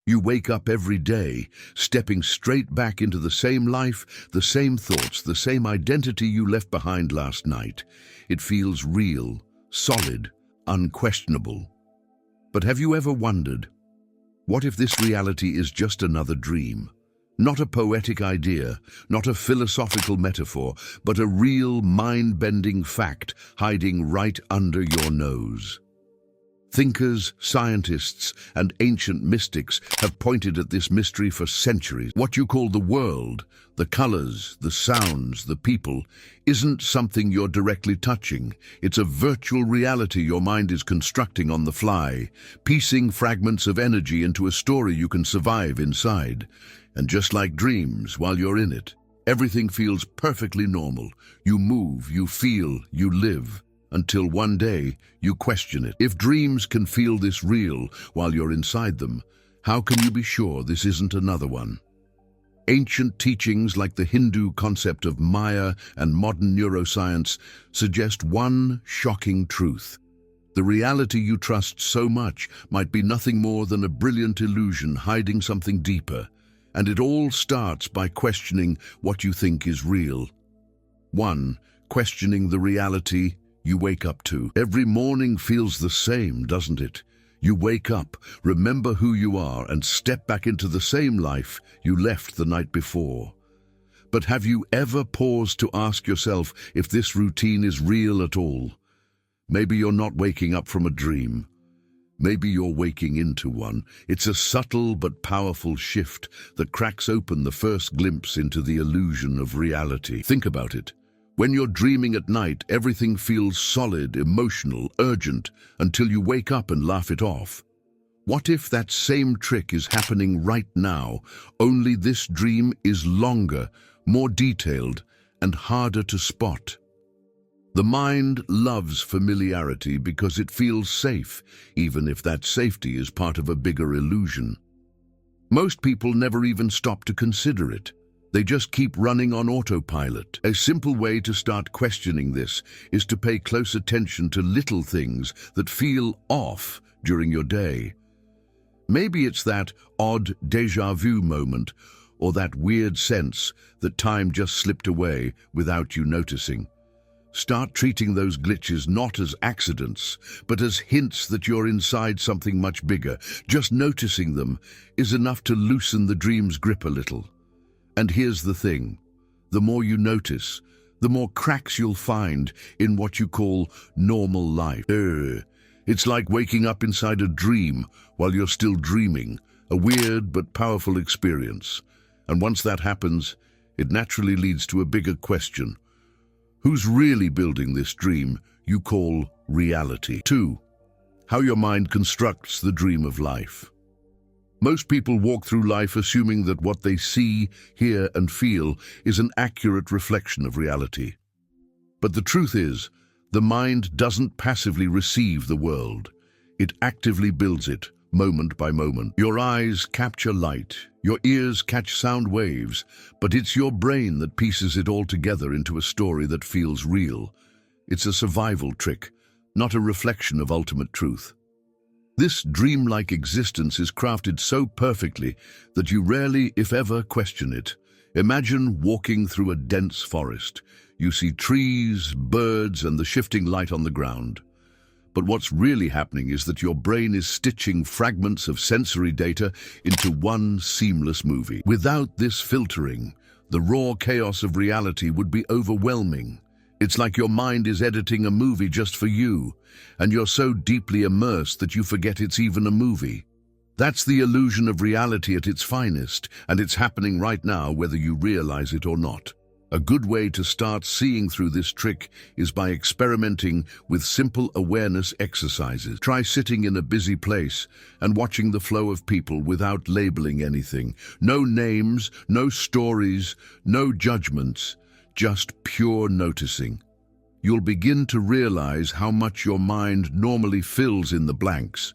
You wake up every day, stepping straight back into the same life, the same thoughts, the same identity you left behind last night. It feels real, solid, unquestionable. But have you ever wondered, what if this reality is just another dream? Not a poetic idea, not a philosophical metaphor, but a real mind-bending fact hiding right under your nose. Thinkers, scientists, and ancient mystics have pointed at this mystery for centuries. What you call the world, the colors, the sounds, the people, isn't something you're directly touching. It's a virtual reality your mind is constructing on the fly, piecing fragments of energy into a story you can survive inside. And just like dreams, while you're in it, everything feels perfectly normal. You move, you feel, you live. Until one day, you question it. If dreams can feel this real while you're inside them, how can you be sure this isn't another one? Ancient teachings like the Hindu concept of Maya and modern neuroscience suggest one shocking truth. The reality you trust so much might be nothing more than a brilliant illusion hiding something deeper. And it all starts by questioning what you think is real. 1. Questioning the reality you wake up to. Every morning feels the same, doesn't it? You wake up, remember who you are, and step back into the same life you left the night before. But have you ever paused to ask yourself if this routine is real at all? Maybe you're not waking up from a dream. Maybe you're waking into one. It's a subtle but powerful shift that cracks open the first glimpse into the illusion of reality. Think about it. When you're dreaming at night, everything feels solid, emotional, urgent, until you wake up and laugh it off. What if that same trick is happening right now, only this dream is longer, more detailed, and harder to spot? The mind loves familiarity because it feels safe, even if that safety is part of a bigger illusion. Most people never even stop to consider it. They just keep running on autopilot. A simple way to start questioning this is to pay close attention to little things that feel off during your day. Maybe it's that odd déjà vu moment, or that weird sense that time just slipped away without you noticing. Start treating those glitches not as accidents, but as hints that you're inside something much bigger. Just noticing them is enough to loosen the dream's grip a little. And here's the thing, the more you notice, the more cracks you'll find in what you call normal life. It's like waking up inside a dream while you're still dreaming, a weird but powerful experience. And once that happens, it naturally leads to a bigger question. Who's really building this dream you call reality? 2. How your mind constructs the dream of life. Most people walk through life assuming that what they see, hear, and feel is an accurate reflection of reality. But the truth is, the mind doesn't passively receive the world. It actively builds it, moment by moment. Your eyes capture light, your ears catch sound waves, but it's your brain that pieces it all together into a story that feels real. It's a survival trick, not a reflection of ultimate truth. This dreamlike existence is crafted so perfectly that you rarely, if ever, question it. Imagine walking through a dense forest. You see trees, birds, and the shifting light on the ground. But what's really happening is that your brain is stitching fragments of sensory data into one seamless movie. Without this filtering, the raw chaos of reality would be overwhelming. It's like your mind is editing a movie just for you, and you're so deeply immersed that you forget it's even a movie. That's the illusion of reality at its finest, and it's happening right now whether you realize it or not. A good way to start seeing through this trick is by experimenting with simple awareness exercises. Try sitting in a busy place and watching the flow of people without labeling anything. No names, no stories, no judgments. Just pure noticing. You'll begin to realize how much your mind normally fills in the blanks.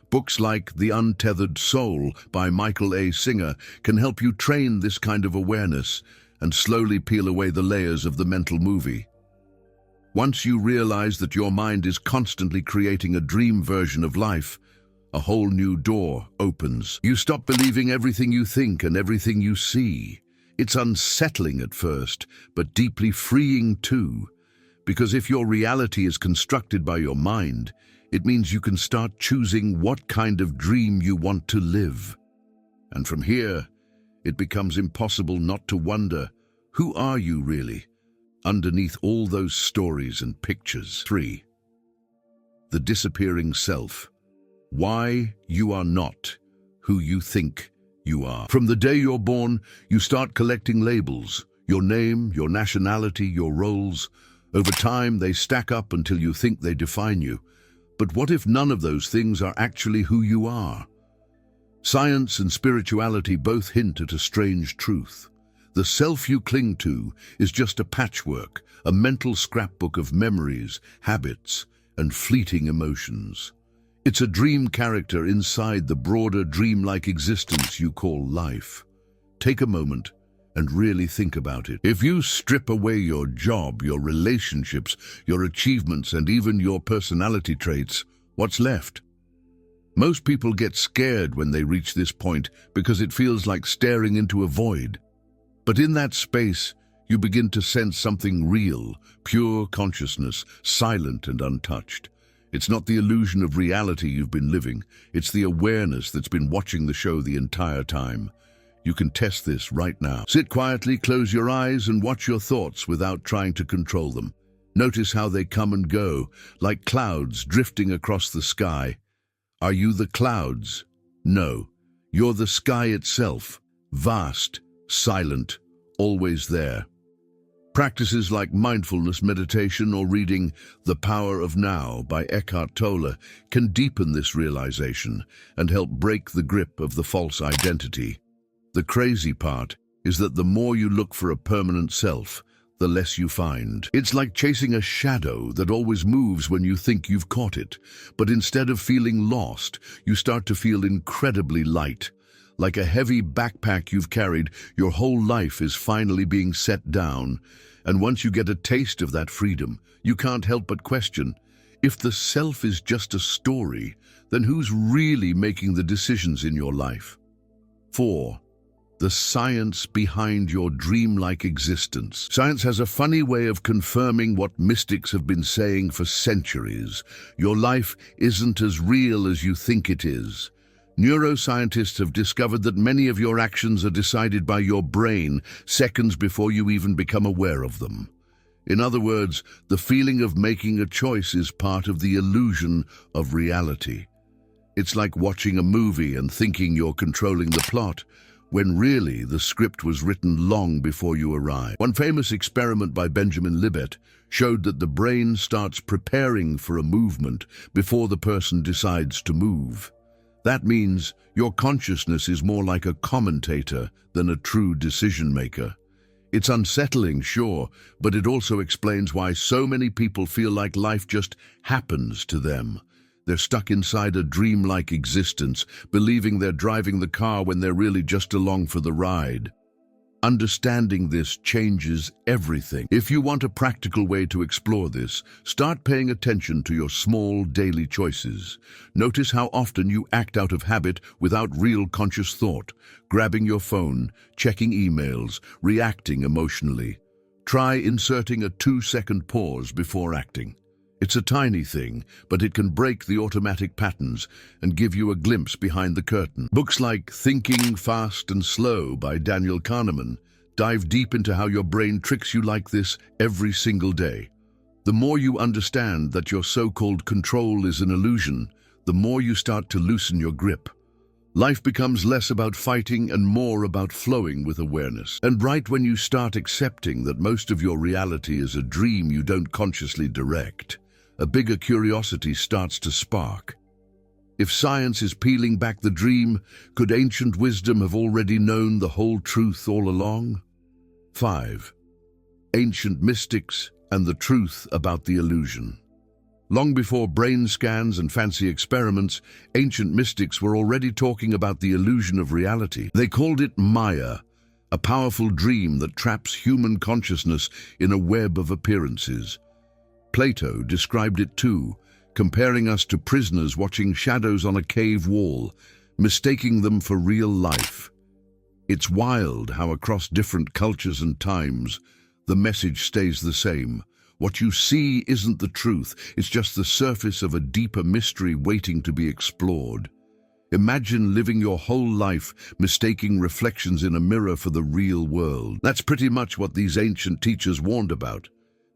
Books like The Untethered Soul by Michael A. Singer can help you train this kind of awareness and slowly peel away the layers of the mental movie. Once you realize that your mind is constantly creating a dream version of life, a whole new door opens. You stop believing everything you think and everything you see. It's unsettling at first, but deeply freeing too. Because if your reality is constructed by your mind, it means you can start choosing what kind of dream you want to live. And from here, it becomes impossible not to wonder, who are you really, underneath all those stories and pictures? 3. The disappearing self. Why you are not who you think you are. From the day you're born, you start collecting labels, your name, your nationality, your roles. Over time, they stack up until you think they define you. But what if none of those things are actually who you are? Science and spirituality both hint at a strange truth. The self you cling to is just a patchwork, a mental scrapbook of memories, habits, and fleeting emotions. It's a dream character inside the broader dreamlike existence you call life. Take a moment and really think about it. If you strip away your job, your relationships, your achievements, and even your personality traits, what's left? Most people get scared when they reach this point because it feels like staring into a void. But in that space, you begin to sense something real, pure consciousness, silent and untouched. It's not the illusion of reality you've been living, it's the awareness that's been watching the show the entire time. You can test this right now. Sit quietly, close your eyes, and watch your thoughts without trying to control them. Notice how they come and go, like clouds drifting across the sky. Are you the clouds? No. You're the sky itself, vast, silent, always there. Practices like mindfulness meditation or reading The Power of Now by Eckhart Tolle can deepen this realization and help break the grip of the false identity. The crazy part is that the more you look for a permanent self, the less you find. It's like chasing a shadow that always moves when you think you've caught it. But instead of feeling lost, you start to feel incredibly light. Like a heavy backpack you've carried, your whole life is finally being set down. And once you get a taste of that freedom, you can't help but question, if the self is just a story, then who's really making the decisions in your life? 4. The science behind your dreamlike existence. Science has a funny way of confirming what mystics have been saying for centuries. Your life isn't as real as you think it is. Neuroscientists have discovered that many of your actions are decided by your brain seconds before you even become aware of them. In other words, the feeling of making a choice is part of the illusion of reality. It's like watching a movie and thinking you're controlling the plot, when really the script was written long before you arrived. One famous experiment by Benjamin Libet showed that the brain starts preparing for a movement before the person decides to move. That means your consciousness is more like a commentator than a true decision maker. It's unsettling, sure, but it also explains why so many people feel like life just happens to them. They're stuck inside a dreamlike existence, believing they're driving the car when they're really just along for the ride. Understanding this changes everything. If you want a practical way to explore this, start paying attention to your small daily choices. Notice how often you act out of habit without real conscious thought, grabbing your phone, checking emails, reacting emotionally. Try inserting a 2-second pause before acting. It's a tiny thing, but it can break the automatic patterns and give you a glimpse behind the curtain. Books like Thinking Fast and Slow by Daniel Kahneman dive deep into how your brain tricks you like this every single day. The more you understand that your so-called control is an illusion, the more you start to loosen your grip. Life becomes less about fighting and more about flowing with awareness. And right when you start accepting that most of your reality is a dream you don't consciously direct, a bigger curiosity starts to spark. If science is peeling back the dream, could ancient wisdom have already known the whole truth all along? 5. Ancient mystics and the truth about the illusion. Long before brain scans and fancy experiments, ancient mystics were already talking about the illusion of reality. They called it Maya, a powerful dream that traps human consciousness in a web of appearances. Plato described it too, comparing us to prisoners watching shadows on a cave wall, mistaking them for real life. It's wild how across different cultures and times, the message stays the same. What you see isn't the truth, it's just the surface of a deeper mystery waiting to be explored. Imagine living your whole life mistaking reflections in a mirror for the real world. That's pretty much what these ancient teachers warned about.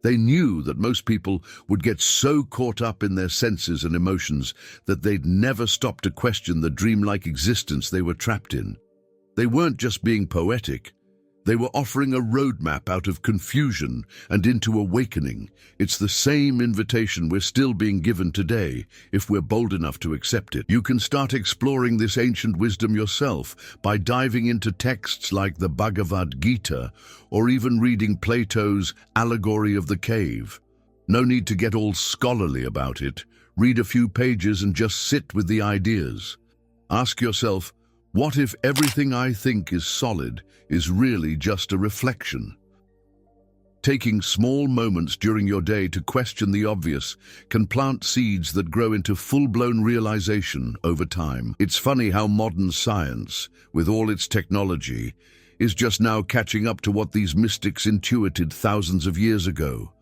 They knew that most people would get so caught up in their senses and emotions that they'd never stop to question the dreamlike existence they were trapped in. They weren't just being poetic. They were offering a roadmap out of confusion and into awakening. It's the same invitation we're still being given today, if we're bold enough to accept it. You can start exploring this ancient wisdom yourself by diving into texts like the Bhagavad Gita or even reading Plato's Allegory of the Cave. No need to get all scholarly about it. Read a few pages and just sit with the ideas. Ask yourself, what if everything I think is solid is really just a reflection? Taking small moments during your day to question the obvious can plant seeds that grow into full-blown realization over time. It's funny how modern science, with all its technology, is just now catching up to what these mystics intuited thousands of years ago.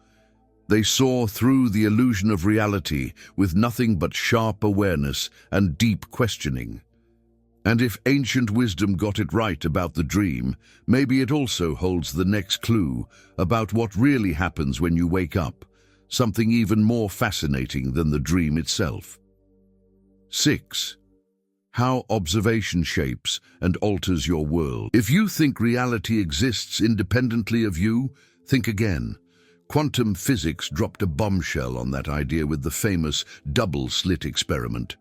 They saw through the illusion of reality with nothing but sharp awareness and deep questioning. And if ancient wisdom got it right about the dream, maybe it also holds the next clue about what really happens when you wake up, something even more fascinating than the dream itself. 6. How observation shapes and alters your world. If you think reality exists independently of you, think again. Quantum physics dropped a bombshell on that idea with the famous double-slit experiment.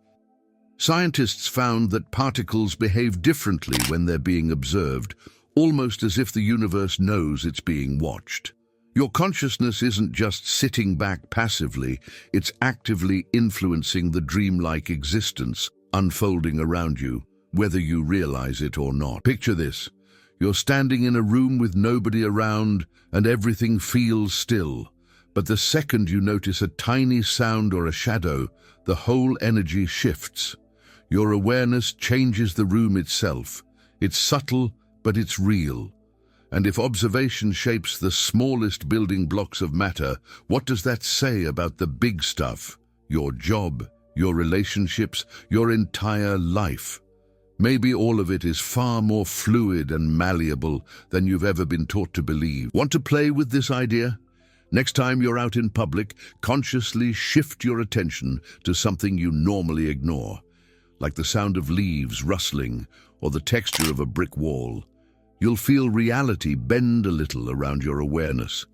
Scientists found that particles behave differently when they're being observed, almost as if the universe knows it's being watched. Your consciousness isn't just sitting back passively, it's actively influencing the dreamlike existence unfolding around you, whether you realize it or not. Picture this. You're standing in a room with nobody around and everything feels still. But the second you notice a tiny sound or a shadow, the whole energy shifts. Your awareness changes the room itself. It's subtle, but it's real. And if observation shapes the smallest building blocks of matter, what does that say about the big stuff? Your job, your relationships, your entire life. Maybe all of it is far more fluid and malleable than you've ever been taught to believe. Want to play with this idea? Next time you're out in public, consciously shift your attention to something you normally ignore, like the sound of leaves rustling or the texture of a brick wall. You'll feel reality bend a little around your awareness.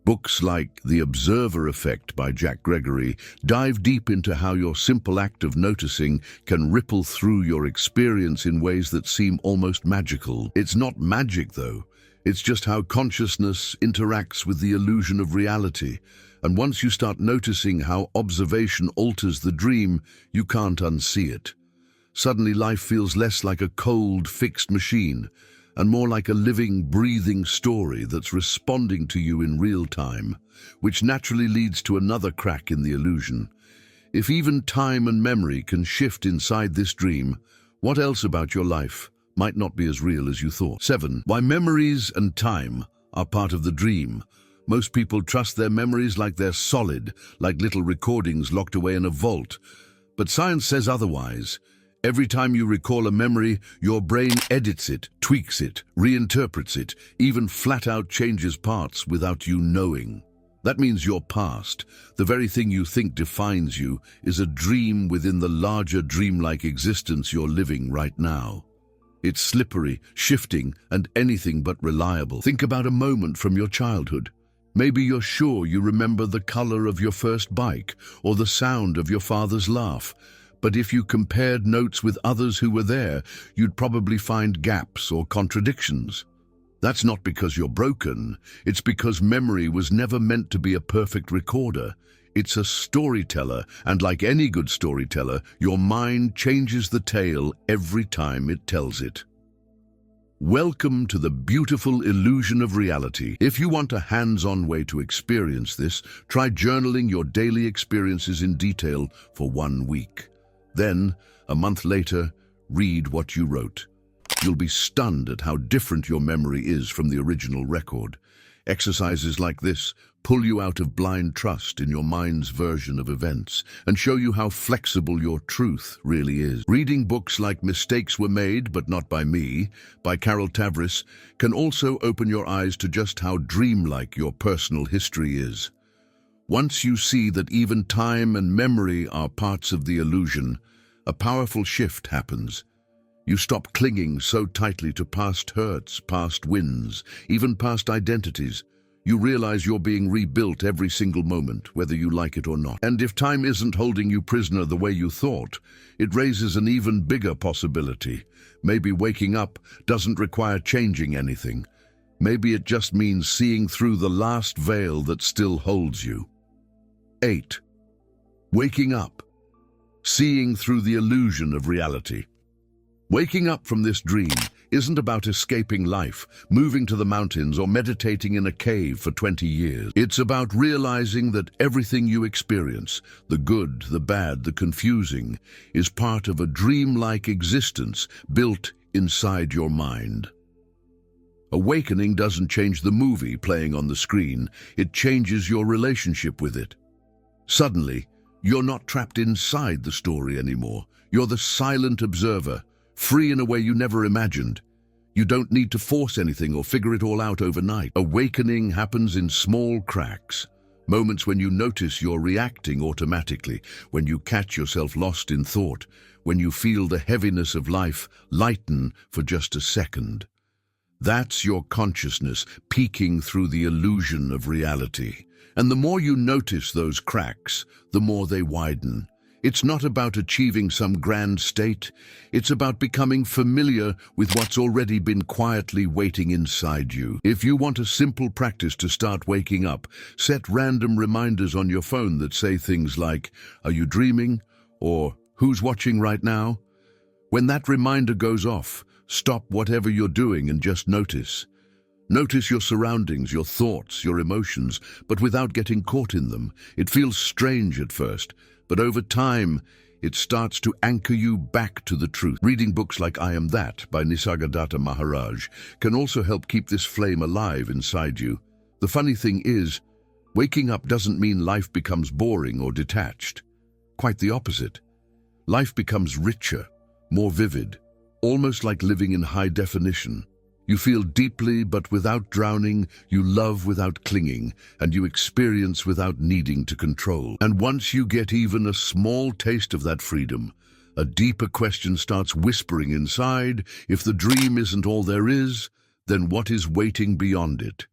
Books like The Observer Effect by Jack Gregory dive deep into how your simple act of noticing can ripple through your experience in ways that seem almost magical. It's not magic, though. It's just how consciousness interacts with the illusion of reality. And once you start noticing how observation alters the dream, you can't unsee it. Suddenly life feels less like a cold, fixed machine, and more like a living, breathing story that's responding to you in real time, which naturally leads to another crack in the illusion. If even time and memory can shift inside this dream, what else about your life might not be as real as you thought? 7. Why memories and time are part of the dream. Most people trust their memories like they're solid, like little recordings locked away in a vault. But science says otherwise. Every time you recall a memory, your brain edits it, tweaks it, reinterprets it, even flat-out changes parts without you knowing. That means your past, the very thing you think defines you, is a dream within the larger dreamlike existence you're living right now. It's slippery, shifting, and anything but reliable. Think about a moment from your childhood. Maybe you're sure you remember the color of your first bike or the sound of your father's laugh. But if you compared notes with others who were there, you'd probably find gaps or contradictions. That's not because you're broken. It's because memory was never meant to be a perfect recorder. It's a storyteller, and like any good storyteller, your mind changes the tale every time it tells it. Welcome to the beautiful illusion of reality. If you want a hands-on way to experience this, try journaling your daily experiences in detail for 1 week. Then, a month later, read what you wrote. You'll be stunned at how different your memory is from the original record. Exercises like this pull you out of blind trust in your mind's version of events and show you how flexible your truth really is. Reading books like Mistakes Were Made, But Not By Me, by Carol Tavris, can also open your eyes to just how dreamlike your personal history is. Once you see that even time and memory are parts of the illusion, a powerful shift happens. You stop clinging so tightly to past hurts, past wins, even past identities. You realize you're being rebuilt every single moment, whether you like it or not. And if time isn't holding you prisoner the way you thought, it raises an even bigger possibility. Maybe waking up doesn't require changing anything. Maybe it just means seeing through the last veil that still holds you. 8. Waking up. Seeing through the illusion of reality. Waking up from this dream isn't about escaping life, moving to the mountains, or meditating in a cave for 20 years. It's about realizing that everything you experience, the good, the bad, the confusing, is part of a dreamlike existence built inside your mind. Awakening doesn't change the movie playing on the screen, it changes your relationship with it. Suddenly, you're not trapped inside the story anymore. You're the silent observer, free in a way you never imagined. You don't need to force anything or figure it all out overnight. Awakening happens in small cracks, moments when you notice you're reacting automatically, when you catch yourself lost in thought, when you feel the heaviness of life lighten for just a second. That's your consciousness peeking through the illusion of reality. And the more you notice those cracks, the more they widen. It's not about achieving some grand state. It's about becoming familiar with what's already been quietly waiting inside you. If you want a simple practice to start waking up, set random reminders on your phone that say things like, "Are you dreaming?" or "Who's watching right now?" When that reminder goes off, stop whatever you're doing and just notice. Notice your surroundings, your thoughts, your emotions, but without getting caught in them. It feels strange at first, but over time, it starts to anchor you back to the truth. Reading books like I Am That by Nisargadatta Maharaj can also help keep this flame alive inside you. The funny thing is, waking up doesn't mean life becomes boring or detached. Quite the opposite. Life becomes richer, more vivid, almost like living in high definition. You feel deeply but without drowning, you love without clinging, and you experience without needing to control. And once you get even a small taste of that freedom, a deeper question starts whispering inside. If the dream isn't all there is, then what is waiting beyond it?